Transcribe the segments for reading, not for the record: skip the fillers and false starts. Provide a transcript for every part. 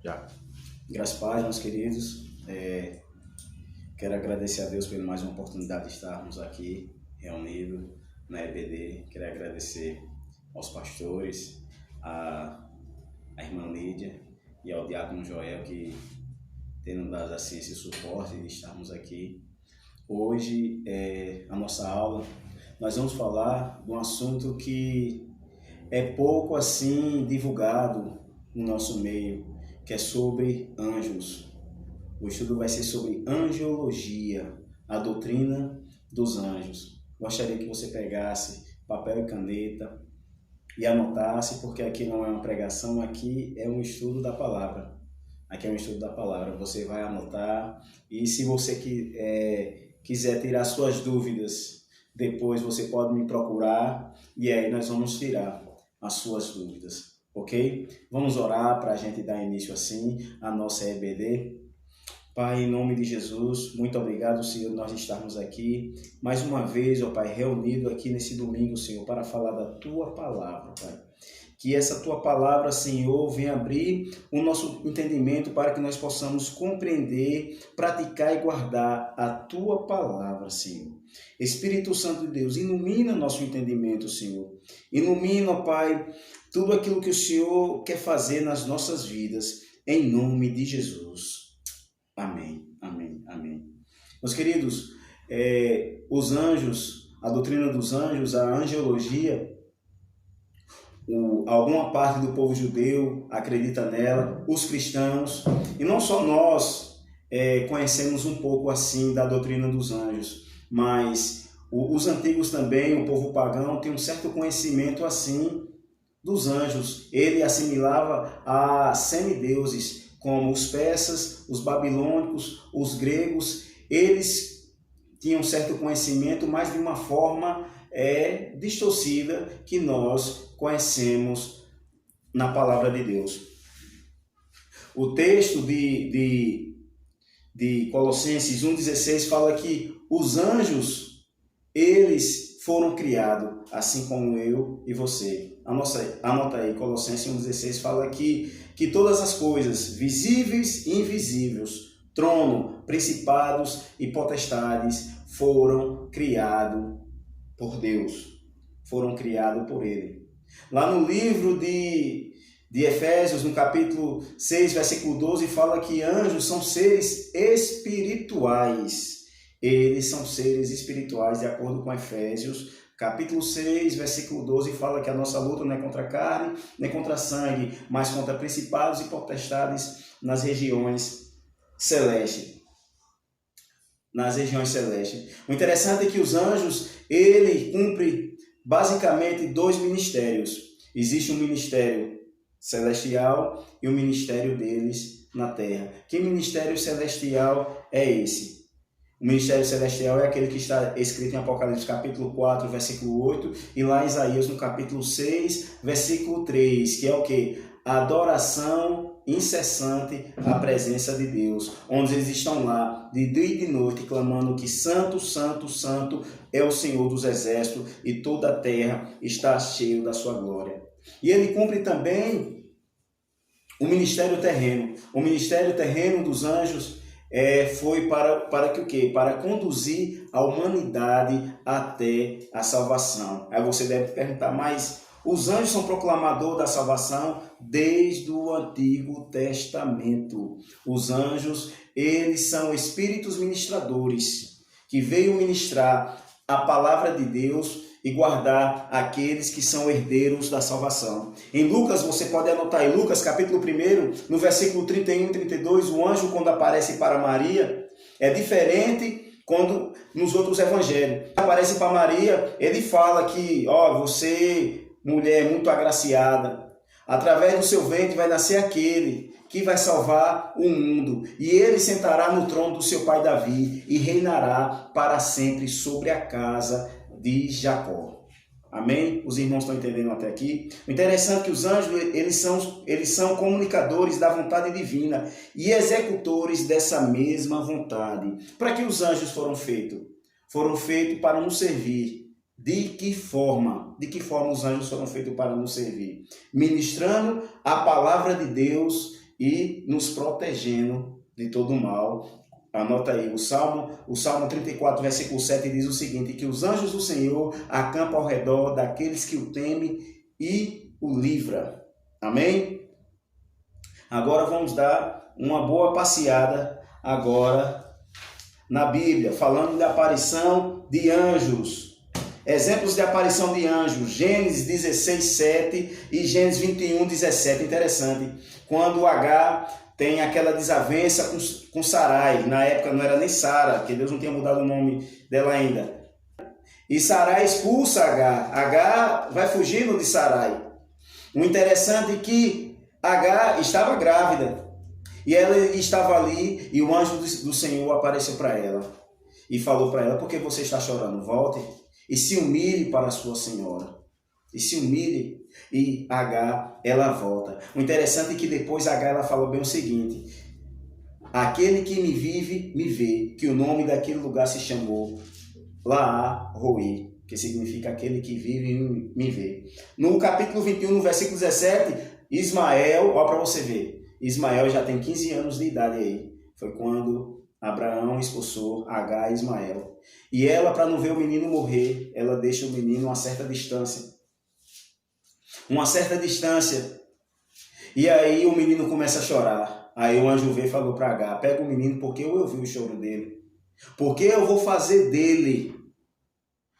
Já. Graças a Deus, meus queridos. Quero agradecer a Deus por mais uma oportunidade de estarmos aqui reunidos na EBD. Quero agradecer aos pastores, à irmã Lídia e ao diácono Joel que tem nos dado assim, esse suporte de estarmos aqui. Hoje, a nossa aula, nós vamos falar de um assunto que é pouco assim divulgado no nosso meio, que é sobre anjos. O estudo vai ser sobre angiologia, a doutrina dos anjos. Gostaria que você pegasse papel e caneta e anotasse, porque aqui não é uma pregação, aqui é um estudo da palavra. Aqui é um estudo da palavra. Você vai anotar e se você quiser tirar suas dúvidas, depois você pode me procurar e aí nós vamos tirar as suas dúvidas, ok? Vamos orar para a gente dar início assim à nossa EBD. Pai, em nome de Jesus, muito obrigado, Senhor, nós estarmos aqui mais uma vez, ó Pai, reunido aqui nesse domingo, Senhor, para falar da Tua Palavra, Pai. Que essa Tua Palavra, Senhor, venha abrir o nosso entendimento para que nós possamos compreender, praticar e guardar a Tua Palavra, Senhor. Espírito Santo de Deus, ilumina nosso entendimento, Senhor. Ilumina, ó Pai, tudo aquilo que o Senhor quer fazer nas nossas vidas, em nome de Jesus. Amém, amém, amém. Meus queridos, os anjos, a doutrina dos anjos, a angiologia, alguma parte do povo judeu acredita nela, os cristãos, e não só nós conhecemos um pouco assim da doutrina dos anjos, mas os antigos também, o povo pagão, tem um certo conhecimento assim dos anjos. Ele assimilava a semideuses, como os persas, os babilônicos, os gregos. Eles tinham certo conhecimento, mas de uma forma distorcida que nós conhecemos na palavra de Deus. O texto de Colossenses 1,16 fala que os anjos, eles foram criados, assim como eu e você. Anota aí, Colossenses 1,16 fala que todas as coisas, visíveis e invisíveis, trono, principados e potestades, foram criados por Deus, foram criados por Ele. Lá no livro de Efésios, no capítulo 6, versículo 12, fala que anjos são seres espirituais. Eles são seres espirituais, de acordo com Efésios, capítulo 6, versículo 12, fala que a nossa luta não é contra a carne, nem contra sangue, mas contra principados e potestades nas regiões celestes. Nas regiões celestes. O interessante é que os anjos, ele cumpre basicamente dois ministérios. Existe um ministério celestial e o ministério deles na terra. Que ministério celestial é esse? O ministério celestial é aquele que está escrito em Apocalipse capítulo 4, versículo 8, e lá em Isaías no capítulo 6, versículo 3, que é o quê? Adoração incessante à presença de Deus, onde eles estão lá de dia e de noite clamando que santo, santo, santo é o Senhor dos exércitos e toda a terra está cheia da sua glória. E ele cumpre também o ministério terreno. O ministério terreno dos anjos foi para que o quê? Para conduzir a humanidade até a salvação. Aí você deve perguntar, mas os anjos são proclamadores da salvação desde o Antigo Testamento. Os anjos, eles são espíritos ministradores que veio ministrar a palavra de Deus e guardar aqueles que são herdeiros da salvação. Em Lucas, você pode anotar em Lucas capítulo 1, no versículo 31 e 32, o anjo quando aparece para Maria, é diferente quando nos outros evangelhos. Aparece para Maria, ele fala que, você, mulher muito agraciada, através do seu ventre vai nascer aquele que vai salvar o mundo, e ele sentará no trono do seu pai Davi e reinará para sempre sobre a casa de Jacó. Amém? Os irmãos estão entendendo até aqui? O interessante é que os anjos, eles são comunicadores da vontade divina e executores dessa mesma vontade. Para que os anjos foram feitos? Foram feitos para nos servir. De que forma? De que forma os anjos foram feitos para nos servir? Ministrando a palavra de Deus e nos protegendo de todo o mal. Anota aí, o Salmo 34, versículo 7 diz o seguinte, que os anjos do Senhor acampam ao redor daqueles que o temem e o livra. Amém? Agora vamos dar uma boa passeada agora na Bíblia, falando da aparição de anjos. Exemplos de aparição de anjos, Gênesis 16, 7 e Gênesis 21, 17. Interessante, quando H tem aquela desavença com Sarai, na época não era nem Sara, porque Deus não tinha mudado o nome dela ainda. E Sarai expulsa H vai fugindo de Sarai. O interessante é que H estava grávida, e ela estava ali, e o anjo do Senhor apareceu para ela, e falou para ela, por que você está chorando? Volte e se humilhe para a sua senhora. E se humilhe, e H, ela volta. O interessante é que depois H, ela falou bem o seguinte, aquele que me vive, me vê, que o nome daquele lugar se chamou Laá-Roi, que significa aquele que vive me vê. No capítulo 21, no versículo 17, Ismael, olha para você ver, Ismael já tem 15 anos de idade aí. Foi quando Abraão expulsou H e Ismael. E ela, para não ver o menino morrer, ela deixa o menino a uma certa distância. Uma certa distância. E aí o menino começa a chorar. Aí o anjo veio e falou para H, pega o menino porque eu ouvi o choro dele. Porque eu vou fazer dele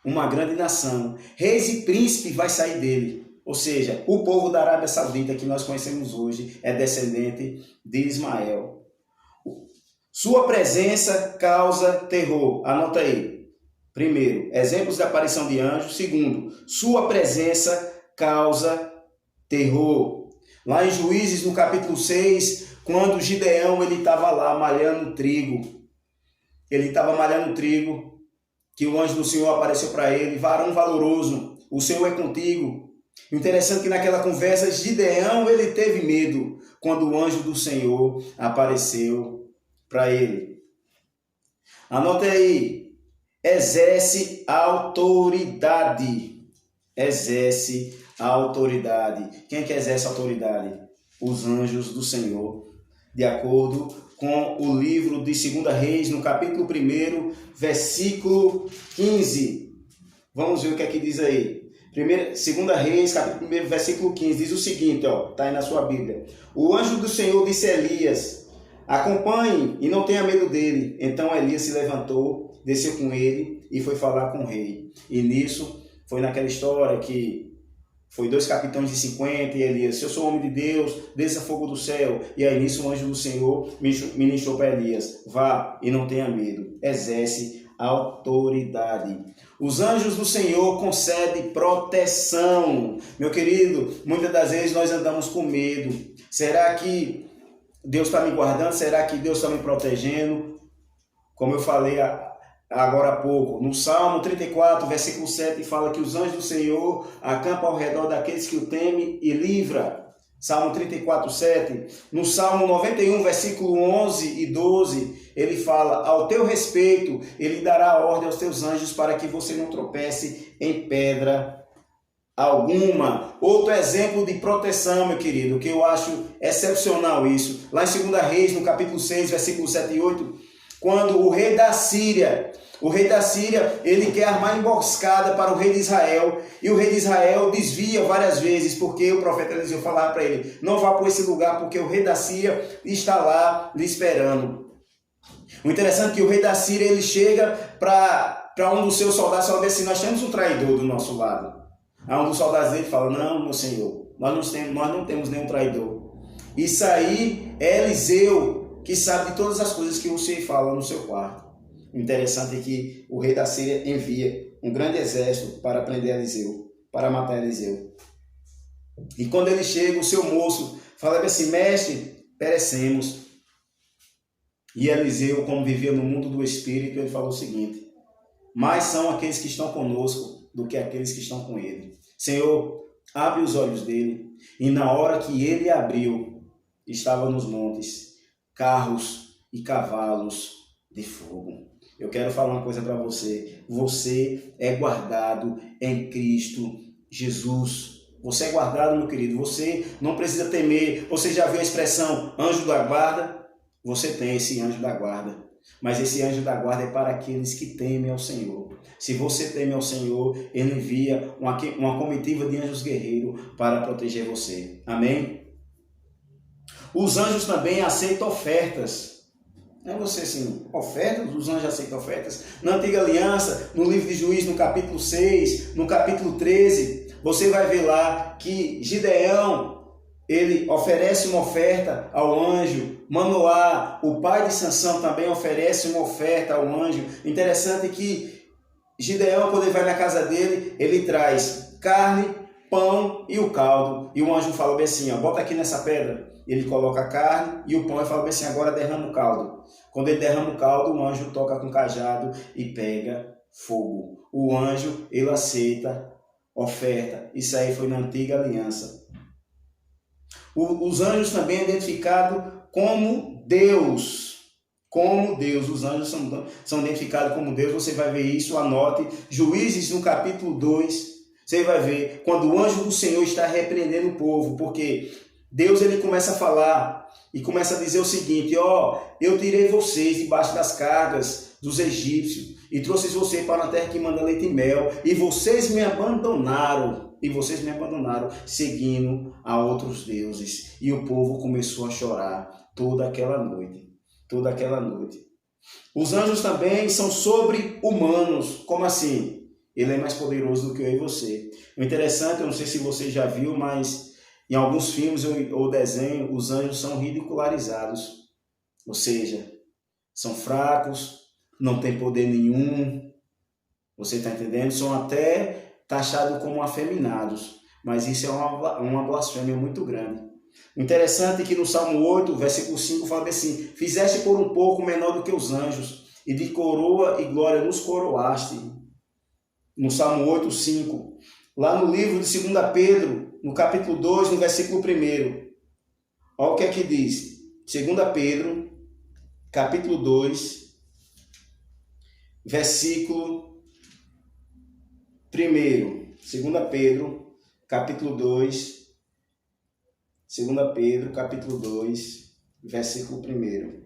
uma grande nação. Reis e príncipe vai sair dele. Ou seja, o povo da Arábia Saudita que nós conhecemos hoje é descendente de Ismael. Sua presença causa terror. Anota aí. Primeiro, exemplos da aparição de anjos. Segundo, sua presença causa terror. Lá em Juízes, no capítulo 6, quando Gideão estava lá malhando trigo. Ele estava malhando trigo, que o anjo do Senhor apareceu para ele. Varão valoroso, o Senhor é contigo. Interessante que naquela conversa, Gideão ele teve medo quando o anjo do Senhor apareceu para ele. Anote aí, exerce autoridade. Exerce autoridade. Quem é que exerce autoridade? Os anjos do Senhor. De acordo com o livro de 2 Reis, no capítulo 1, versículo 15. Vamos ver o que é que diz aí. 2 Reis, capítulo 1, versículo 15, diz o seguinte, está aí na sua Bíblia. O anjo do Senhor disse a Elias, acompanhe e não tenha medo dele. Então Elias se levantou, desceu com ele e foi falar com o rei. E nisso, foi naquela história que foi 2 capitães de 50 e Elias, se eu sou homem de Deus, desça fogo do céu. E aí nisso o anjo do Senhor ministrou para Elias, vá e não tenha medo, exerce autoridade. Os anjos do Senhor concedem proteção. Meu querido, muitas das vezes nós andamos com medo. Será que Deus está me guardando? Será que Deus está me protegendo? Como eu falei agora há pouco, no Salmo 34, versículo 7, fala que os anjos do Senhor acampam ao redor daqueles que o temem e livra. Salmo 34, 7. No Salmo 91, versículo 11 e 12, ele fala, ao teu respeito, ele dará ordem aos teus anjos para que você não tropece em pedra alguma. Outro exemplo de proteção, meu querido, que eu acho excepcional isso. Lá em 2 Reis, no capítulo 6, versículo 7 e 8, quando o rei da Síria, ele quer armar emboscada para o rei de Israel, e o rei de Israel desvia várias vezes, porque o profeta Eliseu falava para ele, não vá por esse lugar, porque o rei da Síria está lá lhe esperando. O interessante é que o rei da Síria, ele chega para um dos seus soldados e fala assim, nós temos um traidor do nosso lado. Aí um dos soldados dele fala, não, meu senhor, nós não temos nenhum traidor. Isso aí é Eliseu, que sabe de todas as coisas que você fala no seu quarto. O interessante é que o rei da Síria envia um grande exército para prender Eliseu, para matar Eliseu. E quando ele chega, o seu moço fala assim, mestre, perecemos. E Eliseu, como vivia no mundo do Espírito, ele falou o seguinte, mais são aqueles que estão conosco do que aqueles que estão com ele. Senhor, abre os olhos dele. E na hora que ele abriu, estava nos montes carros e cavalos de fogo. Eu quero falar uma coisa para você. Você é guardado em Cristo Jesus. Você é guardado, meu querido. Você não precisa temer. Você já viu a expressão anjo da guarda? Você tem esse anjo da guarda. Mas esse anjo da guarda é para aqueles que temem ao Senhor. Se você teme ao Senhor, Ele envia uma comitiva de anjos guerreiros para proteger você. Amém? Os anjos também aceitam ofertas. Não é você assim, ofertas? Os anjos aceitam ofertas. Na Antiga Aliança, no livro de Juízes, no capítulo 6, no capítulo 13, você vai ver lá que Gideão, ele oferece uma oferta ao anjo. Manoá, o pai de Sansão, também oferece uma oferta ao anjo. Interessante que Gideão, quando ele vai na casa dele, ele traz carne, pão e o caldo. E o anjo fala bem assim, ó, bota aqui nessa pedra. Ele coloca a carne e o pão e fala bem assim, agora derrama o caldo. Quando ele derrama o caldo, o anjo toca com o cajado e pega fogo. O anjo, ele aceita oferta. Isso aí foi na Antiga Aliança. Os anjos também identificados como Deus. Como Deus. Os anjos são identificados como Deus. Você vai ver isso, anote. Juízes no capítulo 2. Você vai ver quando o anjo do Senhor está repreendendo o povo. Porque Deus ele começa a falar e começa a dizer o seguinte, ó, eu tirei vocês debaixo das cargas dos egípcios e trouxe vocês para uma terra que manda leite e mel e vocês me abandonaram. Seguindo a outros deuses. E o povo começou a chorar toda aquela noite. Os anjos também são sobre-humanos. Como assim? Ele é mais poderoso do que eu e você. O interessante, eu não sei se você já viu, mas em alguns filmes ou desenhos, os anjos são ridicularizados. Ou seja, são fracos, não têm poder nenhum. Você está entendendo? São até taxados como afeminados, mas isso é uma blasfêmia muito grande. O interessante é que no Salmo 8, versículo 5, fala assim, fizeste por um pouco menor do que os anjos, e de coroa e glória nos coroaste. No Salmo 8, 5. Lá no livro de 2 Pedro, no capítulo 2, no versículo 1. Olha o que é que diz. 2 Pedro, capítulo 2, versículo 1, 2 Pedro, capítulo 2, 2 Pedro, capítulo 2, versículo 1.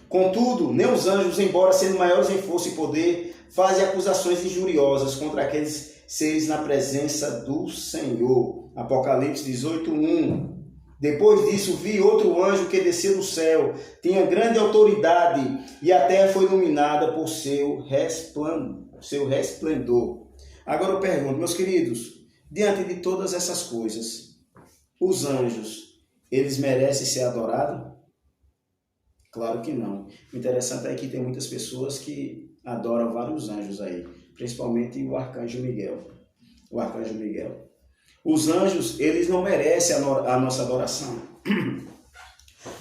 Contudo, nem os anjos, embora sendo maiores em força e poder, fazem acusações injuriosas contra aqueles seres na presença do Senhor. Apocalipse 18, 1. Depois disso, vi outro anjo que descia do céu, tinha grande autoridade, e a terra foi iluminada por seu resplendor. Agora eu pergunto, meus queridos, diante de todas essas coisas, os anjos, eles merecem ser adorados? Claro que não. O interessante é que tem muitas pessoas que adoram vários anjos aí, principalmente o arcanjo Miguel. Os anjos, eles não merecem a nossa adoração.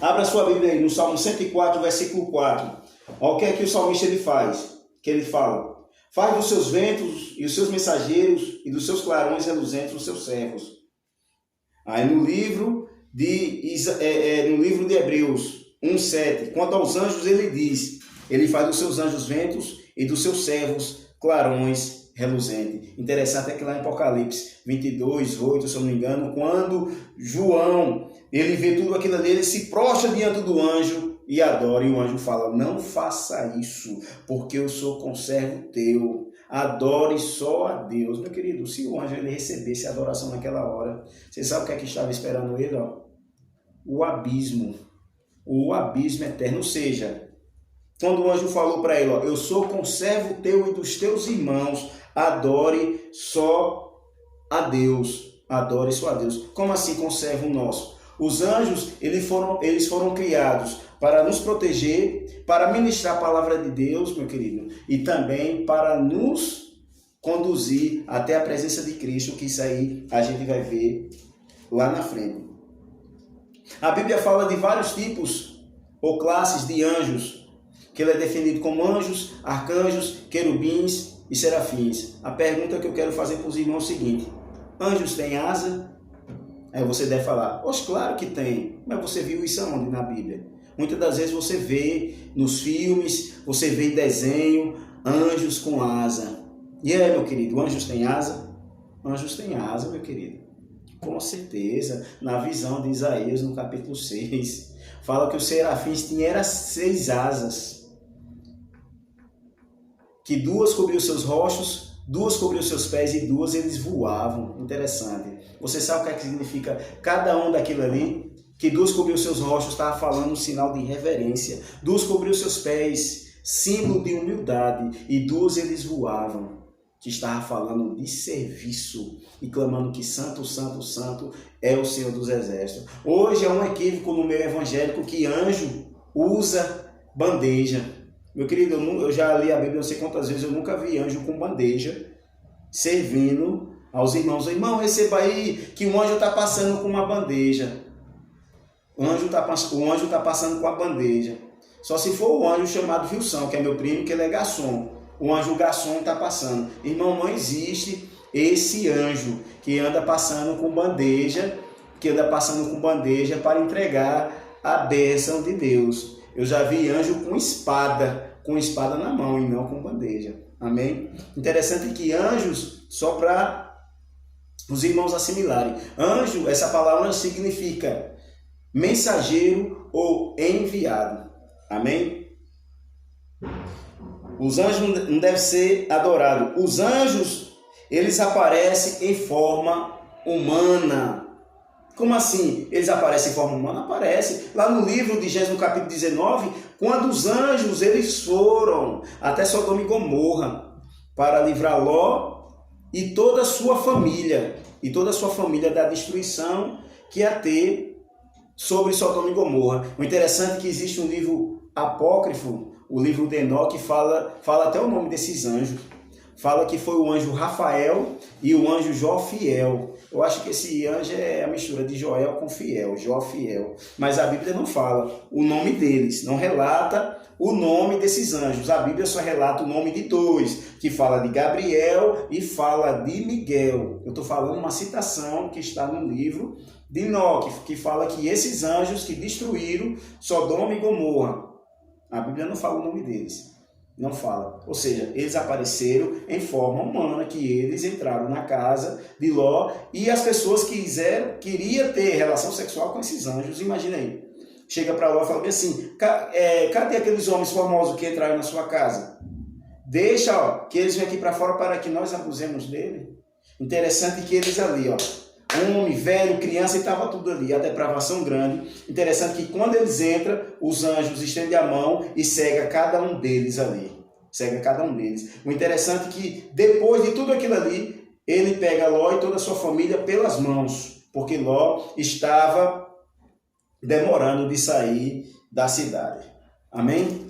Abra sua Bíblia aí no Salmo 104, versículo 4. Olha o que é que o salmista ele faz, que ele fala. Faz dos seus ventos e os seus mensageiros e dos seus clarões reluzentes os seus servos. Aí no livro de Hebreus 1:7, quanto aos anjos ele diz, ele faz dos seus anjos ventos e dos seus servos clarões reluzentes. Interessante é que lá em Apocalipse 22:8, se eu não me engano, quando João ele vê tudo aquilo ali, ele se prostra diante do anjo e adora, e o anjo fala, não faça isso, porque eu sou conservo teu, adore só a Deus. Meu querido, se o anjo ele recebesse a adoração naquela hora, você sabe o que é que estava esperando ele? Ó? O abismo eterno. Ou seja, quando o anjo falou para ele, ó, eu sou conservo teu e dos teus irmãos, adore só a Deus. Adore só a Deus. Como assim conservo nosso? Os anjos, eles foram criados para nos proteger, para ministrar a palavra de Deus, meu querido, e também para nos conduzir até a presença de Cristo, que isso aí a gente vai ver lá na frente. A Bíblia fala de vários tipos ou classes de anjos, que ele é definido como anjos, arcanjos, querubins e serafins. A pergunta que eu quero fazer para os irmãos é o seguinte, anjos têm asa? Aí você deve falar, pois claro que tem, mas você viu isso aonde na Bíblia? Muitas das vezes você vê nos filmes, você vê em desenho, anjos com asa. E aí, meu querido, anjos têm asa? Anjos têm asa, meu querido. Com certeza, na visão de Isaías, no capítulo 6, fala que os serafins tinham 6 asas, que 2 cobriam seus rostos, 2 cobriam seus pés e 2 eles voavam. Interessante. Você sabe o que é que significa cada um daquilo ali? Que 2 cobriam seus rostos, estava falando um sinal de reverência. 2 cobriam seus pés, símbolo de humildade. E 2 eles voavam, que estava falando de serviço e clamando que santo, santo, santo é o Senhor dos Exércitos. Hoje é um equívoco no meio evangélico que anjo usa bandeja. Meu querido, eu já li a Bíblia não sei quantas vezes, eu nunca vi anjo com bandeja servindo aos irmãos. Irmão, receba aí que o anjo está passando com uma bandeja. O anjo está passando com a bandeja. Só se for o anjo chamado Wilson, que é meu primo, que ele é garçom. O anjo garçom está passando. Irmão, não existe esse anjo que anda passando com bandeja, para entregar a bênção de Deus. Eu já vi anjo com espada na mão e não com bandeja. Amém? Interessante que anjos, só para os irmãos assimilarem, anjo, essa palavra significa mensageiro ou enviado. Amém? Os anjos não devem ser adorados. Os anjos, eles aparecem em forma humana. Como assim? Eles aparecem em forma humana? Aparece. Lá no livro de Gênesis, no capítulo 19, quando os anjos eles foram até Sodoma e Gomorra para livrar Ló e toda a sua família da destruição que ia ter sobre Sodoma e Gomorra. O interessante é que existe um livro apócrifo, o livro de Enoque, fala até o nome desses anjos. Fala que foi o anjo Rafael e o anjo Jofiel. Eu acho que esse anjo é a mistura de Joel com Fiel, Jofiel. Mas a Bíblia não fala o nome deles, não relata o nome desses anjos. A Bíblia só relata o nome de 2, que fala de Gabriel e fala de Miguel. Eu estou falando uma citação que está no livro de Enoque, que fala que esses anjos que destruíram Sodoma e Gomorra, a Bíblia não fala o nome deles. Não fala. Ou seja, eles apareceram em forma humana, que eles entraram na casa de Ló e as pessoas queriam ter relação sexual com esses anjos. Imagina aí. Chega para Ló e fala assim, cadê aqueles homens famosos que entraram na sua casa? Deixa, que eles venham aqui para fora para que nós abusemos dele. Interessante que eles ali, homem, velho, criança, e estava tudo ali, a depravação grande. Interessante que quando eles entram, os anjos estendem a mão e cega cada um deles ali. Cega cada um deles. O interessante é que depois de tudo aquilo ali, ele pega Ló e toda a sua família pelas mãos, porque Ló estava demorando de sair da cidade. Amém?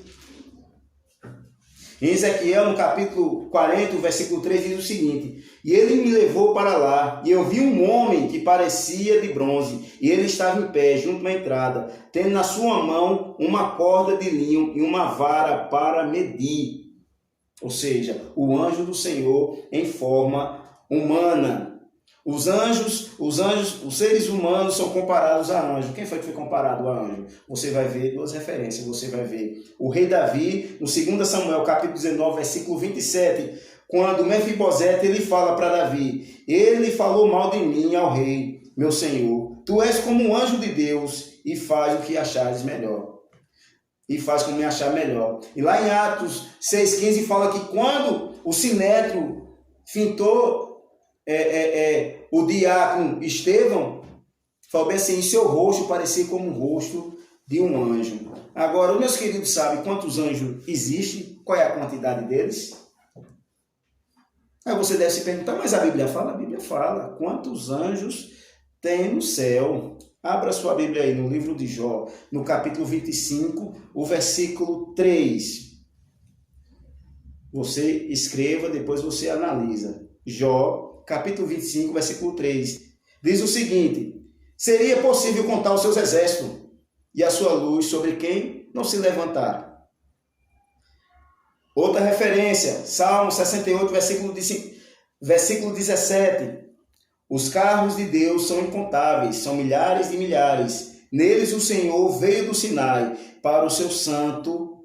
Em Ezequiel, no capítulo 40, versículo 3, diz o seguinte: e ele me levou para lá, e eu vi um homem que parecia de bronze, e ele estava em pé, junto à entrada, tendo na sua mão uma corda de linho e uma vara para medir. Ou seja, o anjo do Senhor em forma humana. Os seres humanos são comparados a anjo. Quem foi que foi comparado a anjo? Você vai ver 2 referências. Você vai ver o rei Davi, no 2 Samuel, capítulo 19, versículo 27, quando Mefibosete ele fala para Davi: ele falou mal de mim ao rei, meu senhor. Tu és como um anjo de Deus e faz o que achares melhor. E faz como me achar melhor. E lá em Atos 6,15 fala que quando o sinédrio fintou o diácono Estevão, falou bem assim, seu rosto parecia como o rosto de um anjo. Agora, meus queridos sabem quantos anjos existem? Qual é a quantidade deles? Aí você deve se perguntar, mas a Bíblia fala? A Bíblia fala. Quantos anjos tem no céu? Abra sua Bíblia aí no livro de Jó, no capítulo 25, o versículo 3. Você escreva, depois você analisa. Jó, capítulo 25, versículo 3. Diz o seguinte: seria possível contar os seus exércitos e a sua luz sobre quem não se levantar. Outra referência, Salmo 68, versículo 17. Os carros de Deus são incontáveis, são milhares de milhares. Neles o Senhor veio do Sinai para o seu santo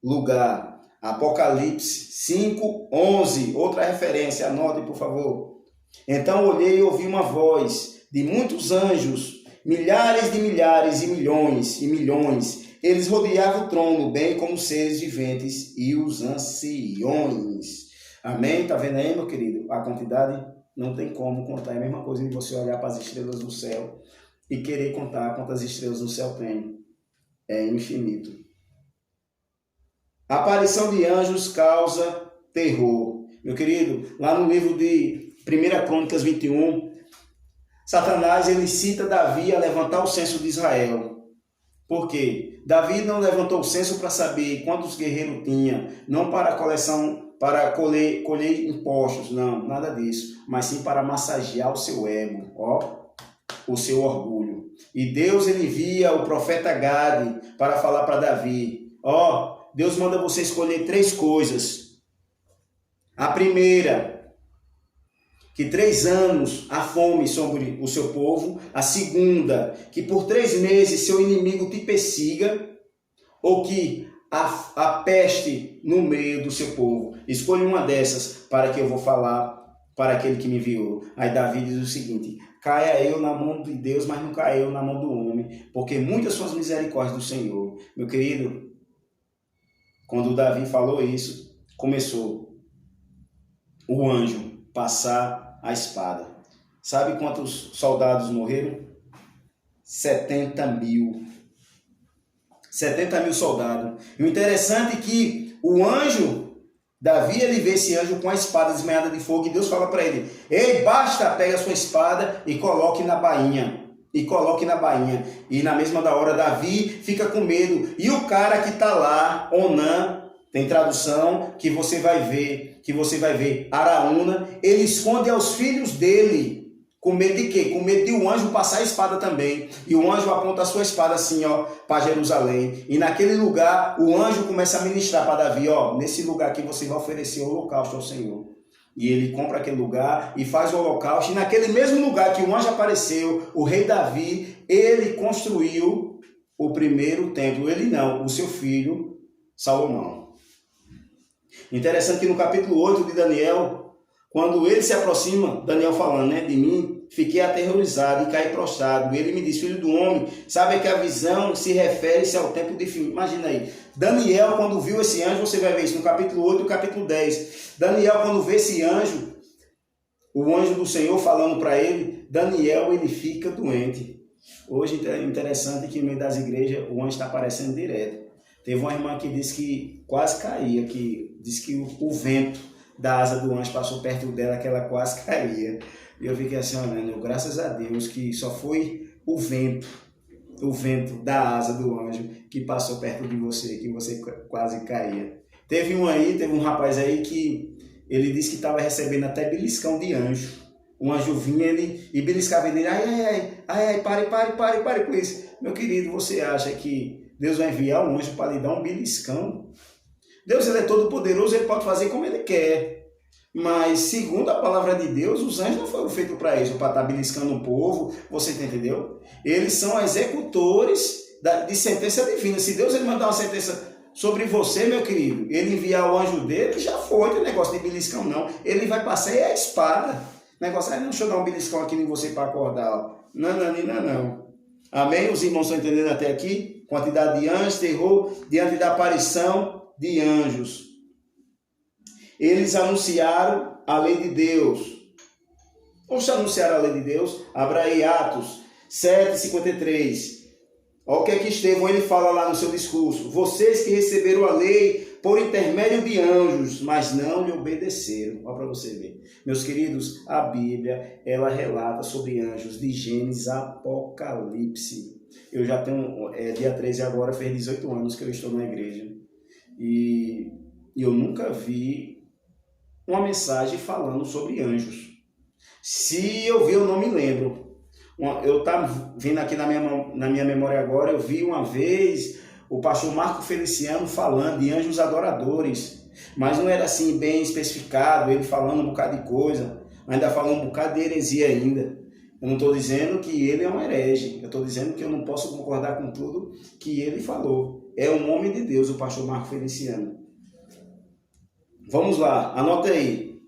lugar. Apocalipse 5:11. Outra referência, anote por favor. Então olhei e ouvi uma voz de muitos anjos, milhares de milhares e milhões. Eles rodeavam o trono, bem como os seres viventes e os anciões. Amém? Tá vendo aí, meu querido? A quantidade não tem como contar. É a mesma coisa de você olhar para as estrelas do céu e querer contar quantas estrelas no céu tem. É infinito. A aparição de anjos causa terror. Meu querido, lá no livro de 1 Crônicas 21, Satanás ele cita Davi a levantar o censo de Israel. Por quê? Davi não levantou o censo para saber quantos guerreiros tinha, não para coleção, para colher impostos, não, nada disso, mas sim para massagear o seu ego, o seu orgulho. E Deus ele envia o profeta Gade para falar para Davi, Deus manda você escolher 3 coisas. A primeira, que 3 anos há fome sobre o seu povo. A segunda, que por 3 meses seu inimigo te persiga. Ou que a peste no meio do seu povo. Escolha uma dessas para que eu vou falar para aquele que me enviou. Aí Davi diz o seguinte, caia eu na mão de Deus, mas não caia eu na mão do homem, porque muitas são as misericórdias do Senhor. Meu querido, quando Davi falou isso, começou o anjo passar a espada. Sabe quantos soldados morreram? 70 mil. 70 mil soldados. E o interessante é que o anjo, Davi, ele vê esse anjo com a espada desmanhada de fogo e Deus fala para ele, ei, basta, pega a sua espada e coloque na bainha. E na mesma da hora, Davi fica com medo. E o cara que está lá, Onã, tem tradução que você vai ver, Araúna, ele esconde aos filhos dele. Com medo de quê? Com medo de um anjo passar a espada também. E o anjo aponta a sua espada assim, para Jerusalém. E naquele lugar, o anjo começa a ministrar para Davi, nesse lugar aqui você vai oferecer o holocausto ao Senhor. E ele compra aquele lugar e faz o holocausto. E naquele mesmo lugar que o anjo apareceu, o rei Davi, ele construiu o primeiro templo. Ele não, o seu filho Salomão. Interessante que no capítulo 8 de Daniel, quando ele se aproxima, Daniel falando, de mim, fiquei aterrorizado e caí prostrado. Ele me disse, filho do homem, sabe que a visão se refere-se ao tempo de fim. Imagina aí, Daniel, quando viu esse anjo, você vai ver isso no capítulo 8 e no capítulo 10. Daniel, quando vê esse anjo, o anjo do Senhor falando para ele, Daniel, ele fica doente. Hoje é interessante que no meio das igrejas o anjo está aparecendo direto. Teve uma irmã que disse que quase caía, que disse que o vento da asa do anjo passou perto dela, que ela quase caía. E eu fiquei assim, olhando, graças a Deus que só foi o vento da asa do anjo que passou perto de você, que você quase caía. Teve um rapaz aí que ele disse que estava recebendo até beliscão de anjo. Um anjo vinha e beliscava ele, ai, pare com isso. Meu querido, você acha que Deus vai enviar um anjo para lhe dar um beliscão? Deus ele é todo poderoso, ele pode fazer como ele quer. Mas, segundo a palavra de Deus, os anjos não foram feitos para isso, para estar beliscando o povo, você entendeu? Eles são executores de sentença divina. Se Deus ele mandar uma sentença sobre você, meu querido, ele enviar o anjo dele, já foi, tem negócio de beliscão não. Ele vai passar e é a espada. Negócio, não, deixa eu dar um beliscão aqui em você para acordar. Não. Amém? Os irmãos estão entendendo até aqui? Quantidade de anjos, terror, diante da aparição de anjos. Eles anunciaram a lei de Deus. Ou se anunciaram a lei de Deus, abra aí Atos 7:53. Olha o que é que Estevão ele fala lá no seu discurso. Vocês que receberam a lei por intermédio de anjos, mas não lhe obedeceram. Olha para você ver. Meus queridos, a Bíblia, ela relata sobre anjos de Gênesis a Apocalipse. Eu já tenho, dia 13 agora, fez 18 anos que eu estou na igreja. E eu nunca vi uma mensagem falando sobre anjos. Se eu vi, eu não me lembro. Eu estava vindo aqui na minha memória agora, eu vi uma vez o pastor Marco Feliciano falando de anjos adoradores, mas não era assim bem especificado, ele falando um bocado de coisa, ainda falando um bocado de heresia ainda. Eu não estou dizendo que ele é um herege, eu estou dizendo que eu não posso concordar com tudo que ele falou. É um homem de Deus, o pastor Marco Feliciano. Vamos lá, anota aí.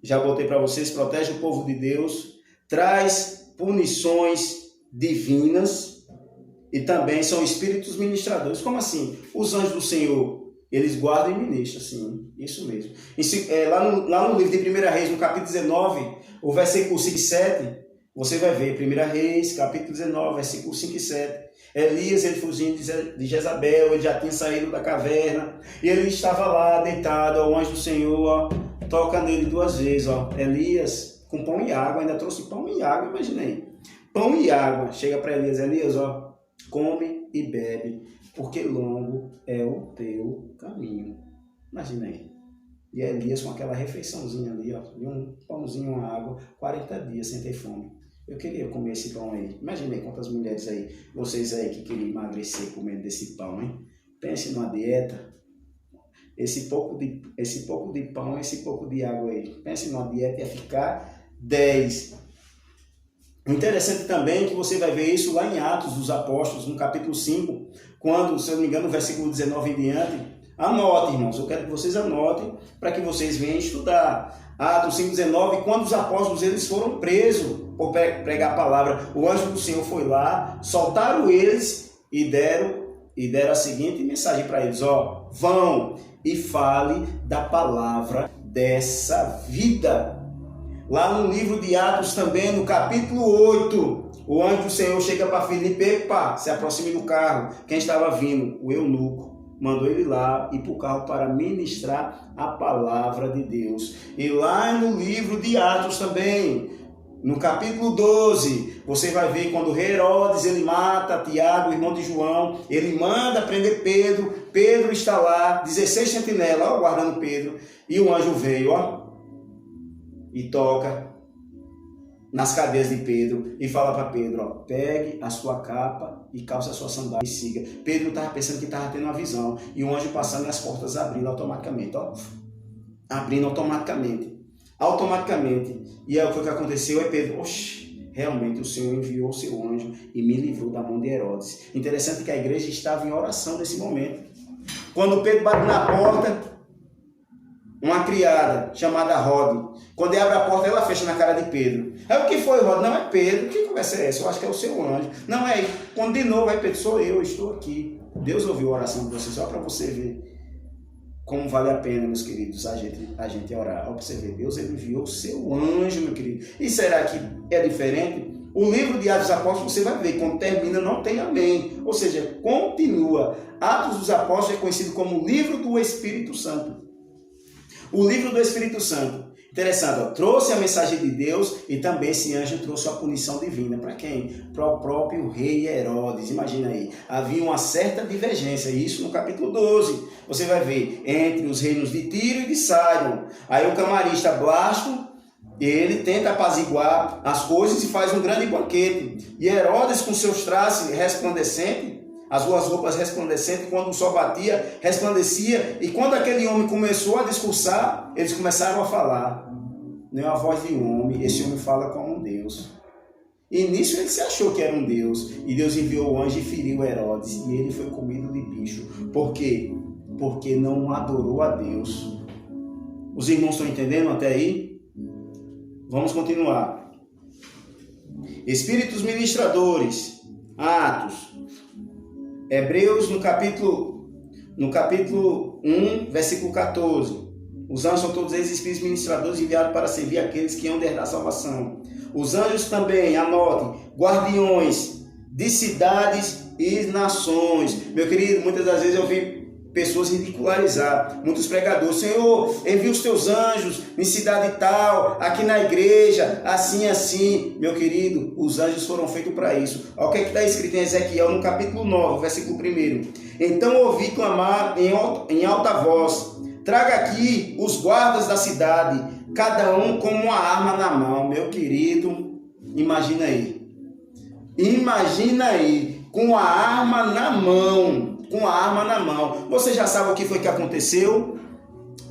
Já botei para vocês, protege o povo de Deus, traz punições divinas e também são espíritos ministradores. Como assim? Os anjos do Senhor, eles guardam e ministram, sim, isso mesmo. Lá no livro de 1 Reis, no capítulo 19, o versículo 5 e 7, você vai ver, 1 Reis, capítulo 19, versículo 5 e 7. Elias, ele fugindo de Jezabel, ele já tinha saído da caverna, e ele estava lá, deitado, o anjo do Senhor, ó, toca nele 2 vezes, ó. Elias, com pão e água, ainda trouxe pão e água, imaginei. Pão e água, chega para Elias, Elias, ó, come e bebe, porque longo é o teu caminho. Imagina aí. E Elias com aquela refeiçãozinha ali, ó, de um pãozinho, uma água, 40 dias sem ter fome. Eu queria comer esse pão aí. Imaginei quantas mulheres aí, vocês aí que queriam emagrecer comendo desse pão, hein? Pense numa dieta. Esse pouco de pão, esse pouco de água aí. Pense numa dieta, ia ficar 10. O interessante também é que você vai ver isso lá em Atos dos Apóstolos, no capítulo 5, quando, se eu não me engano, no versículo 19 em diante. Anotem, irmãos, eu quero que vocês anotem para que vocês venham estudar. Atos 5,19, quando os apóstolos eles foram presos por pregar a palavra, o anjo do Senhor foi lá, soltaram eles e deram a seguinte mensagem para eles, ó, vão e fale da palavra dessa vida. Lá no livro de Atos também, no capítulo 8, o anjo do Senhor chega para Filipe, epa, se aproxime do carro. Quem estava vindo? O eunuco. Mandou ele lá ir para o carro para ministrar a palavra de Deus. E lá no livro de Atos também, no capítulo 12, você vai ver quando o rei Herodes ele mata Tiago, irmão de João, ele manda prender Pedro, Pedro está lá, 16 sentinelas, ó, guardando Pedro, e o anjo veio, ó, e toca nas cadeias de Pedro e fala para Pedro, ó, pegue a sua capa e calce a sua sandália e siga. Pedro estava pensando que estava tendo uma visão e o anjo passando e as portas abrindo automaticamente, ó, abrindo automaticamente. E aí o que aconteceu é Pedro, oxe, realmente o Senhor enviou o seu anjo e me livrou da mão de Herodes. Interessante que a igreja estava em oração nesse momento. Quando Pedro bate na porta, uma criada chamada Rode, quando ele abre a porta, ela fecha na cara de Pedro. Aí o que foi, Rode? Não é Pedro. Que conversa é essa? Eu acho que é o seu anjo. Não é. Quando de novo, aí Pedro, sou eu, estou aqui. Deus ouviu a oração de você, só para você ver como vale a pena, meus queridos, a gente orar. Olha para você ver, Deus ele enviou o seu anjo, meu querido. E será que é diferente? O livro de Atos dos Apóstolos, você vai ver, quando termina, não tem amém. Ou seja, continua. Atos dos Apóstolos é conhecido como o livro do Espírito Santo. O livro do Espírito Santo. Interessante, ó, trouxe a mensagem de Deus e também esse anjo trouxe a punição divina. Para quem? Para o próprio rei Herodes. Imagina aí. Havia uma certa divergência. Isso no capítulo 12. Você vai ver entre os reinos de Tiro e de Sidon. Aí o camarista Blasto, ele tenta apaziguar as coisas e faz um grande banquete. E Herodes com seus traços resplandecentes, as suas roupas resplandecentes, quando o sol batia, resplandecia. E quando aquele homem começou a discursar, eles começaram a falar. Não é a voz de um homem, esse homem fala como um Deus. E nisso ele se achou que era um Deus. E Deus enviou o anjo e feriu Herodes. E ele foi comido de bicho. Por quê? Porque não adorou a Deus. Os irmãos estão entendendo até aí? Vamos continuar. Espíritos ministradores. Atos. Hebreus no capítulo 1, versículo 14. Os anjos são todos eles espíritos ministradores enviados para servir aqueles que hão de herdar a salvação. Os anjos também, anotem, guardiões de cidades e nações. Meu querido, muitas das vezes eu vi pessoas ridicularizar, muitos pregadores, Senhor, envia os teus anjos em cidade tal, aqui na igreja, assim, assim. Meu querido, os anjos foram feitos para isso. Olha o que está escrito em Ezequiel, no capítulo 9, versículo 1. Então ouvi clamar em alta voz, traga aqui os guardas da cidade, cada um com uma arma na mão. Meu querido, imagina aí, com a arma na mão. Você já sabe o que foi que aconteceu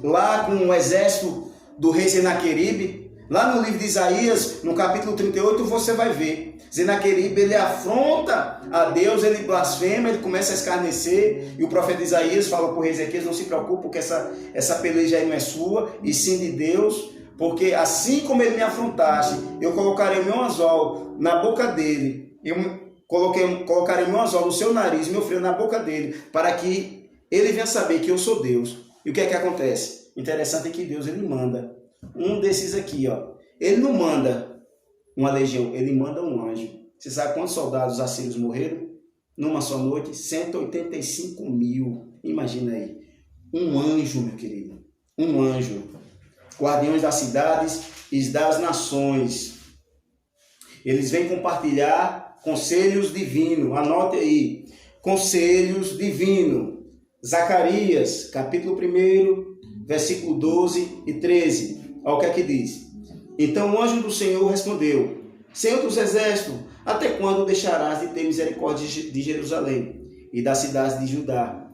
lá com o exército do rei Senaqueribe? Lá no livro de Isaías, no capítulo 38, você vai ver. Senaqueribe, ele afronta a Deus, ele blasfema, ele começa a escarnecer. E o profeta Isaías fala para o rei Ezequias, não se preocupe, porque essa peleja aí não é sua, e sim de Deus. porque assim como ele me afrontaste, eu colocarei o meu anzol na boca dele, colocarei o meu anzol no seu nariz, meu freio na boca dele, para que ele venha saber que eu sou Deus. E o que é que acontece? Interessante é que Deus, ele manda um desses aqui, ó. Ele não manda uma legião, ele manda um anjo. Você sabe quantos soldados assírios morreram? Numa só noite? 185 mil. Imagina aí. Um anjo, meu querido. Um anjo. Guardiões das cidades e das nações. Eles vêm compartilhar conselhos divinos. Anote aí. Conselhos divinos. Zacarias, capítulo 1, versículo 12 e 13. Olha o que é que diz. Então o anjo do Senhor respondeu: Senhor dos exércitos, até quando deixarás de ter misericórdia de Jerusalém e das cidades de Judá,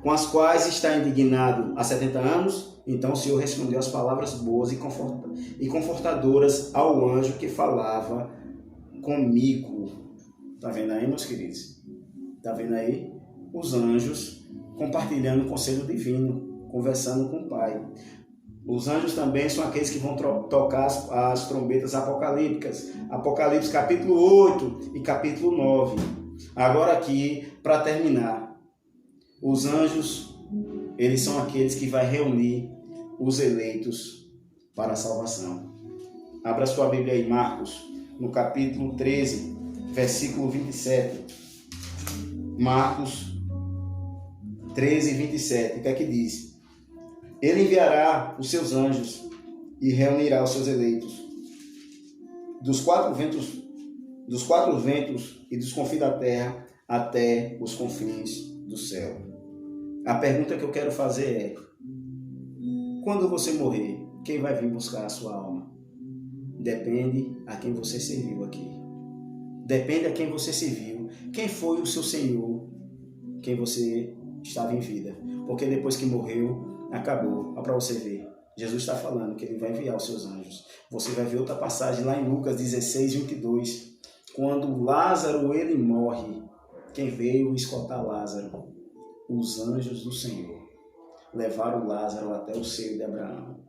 com as quais está indignado há 70 anos? Então o Senhor respondeu as palavras boas e confortadoras ao anjo que falava comigo. Está vendo aí, meus queridos? Está vendo aí? Os anjos compartilhando o conselho divino, conversando com o Pai. Os anjos também são aqueles que vão tocar as trombetas apocalípticas. Apocalipse capítulo 8 e capítulo 9. Agora aqui, para terminar, os anjos, eles são aqueles que vai reunir os eleitos para a salvação. Abra sua Bíblia aí, Marcos, no capítulo 13, versículo 27. Marcos 13, 27. O que é que diz? Ele enviará os seus anjos e reunirá os seus eleitos dos quatro ventos e dos confins da terra até os confins do céu. A pergunta que eu quero fazer é: quando você morrer, quem vai vir buscar a sua alma? Depende a quem você serviu aqui. Depende a quem você serviu. Quem foi o seu Senhor? Quem você estava em vida? Porque depois que morreu, acabou. Olha para você ver. Jesus está falando que ele vai enviar os seus anjos. Você vai ver outra passagem lá em Lucas 16, 22. Quando Lázaro ele morre, quem veio escoltar Lázaro? Os anjos do Senhor. Levaram Lázaro até o seio de Abraão.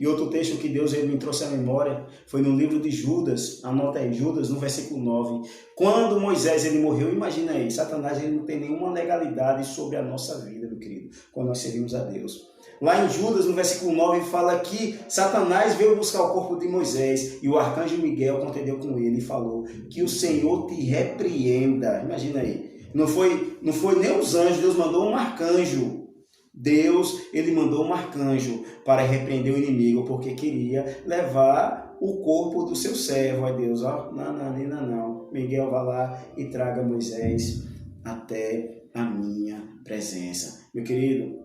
E outro texto que Deus ele me trouxe à memória foi no livro de Judas. Anota aí, Judas, no versículo 9. Quando Moisés ele morreu, imagina aí, Satanás ele não tem nenhuma legalidade sobre a nossa vida, meu querido, quando nós servimos a Deus. Lá em Judas, no versículo 9, fala que Satanás veio buscar o corpo de Moisés e o arcanjo Miguel contendeu com ele e falou que o Senhor te repreenda. Imagina aí. Não foi nem os anjos, Deus mandou um arcanjo. Deus, ele mandou um arcanjo para repreender o inimigo, porque queria levar o corpo do seu servo. Aí Deus, ó, não. Miguel vai lá e traga Moisés até a minha presença. Meu querido,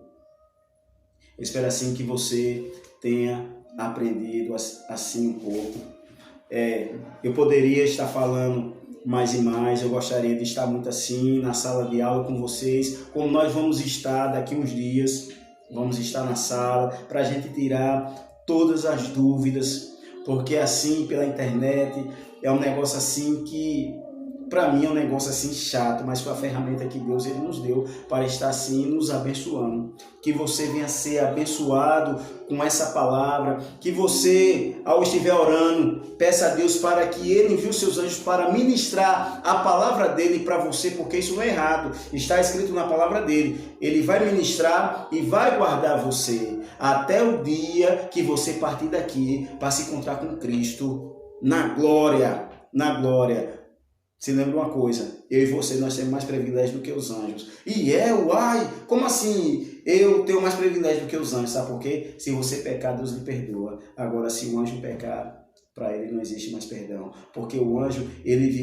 eu espero assim que você tenha aprendido assim um pouco. Eu poderia estar falando mais e mais, eu gostaria de estar muito assim na sala de aula com vocês, como nós vamos estar daqui uns dias, vamos estar na sala para a gente tirar todas as dúvidas, porque assim pela internet é um negócio assim que para mim é um negócio assim chato, mas foi a ferramenta que Deus ele nos deu para estar assim nos abençoando. Que você venha ser abençoado com essa palavra, que você, ao estiver orando, peça a Deus para que Ele envie os seus anjos para ministrar a palavra dele para você, porque isso não é errado, está escrito na palavra dele. Ele vai ministrar e vai guardar você até o dia que você partir daqui para se encontrar com Cristo na glória, na glória. Se lembra uma coisa, eu e você, nós temos mais privilégio do que os anjos. E como assim eu tenho mais privilégio do que os anjos? Sabe por quê? Se você pecar, Deus lhe perdoa. Agora, se o anjo pecar, para ele não existe mais perdão. Porque o anjo, ele vive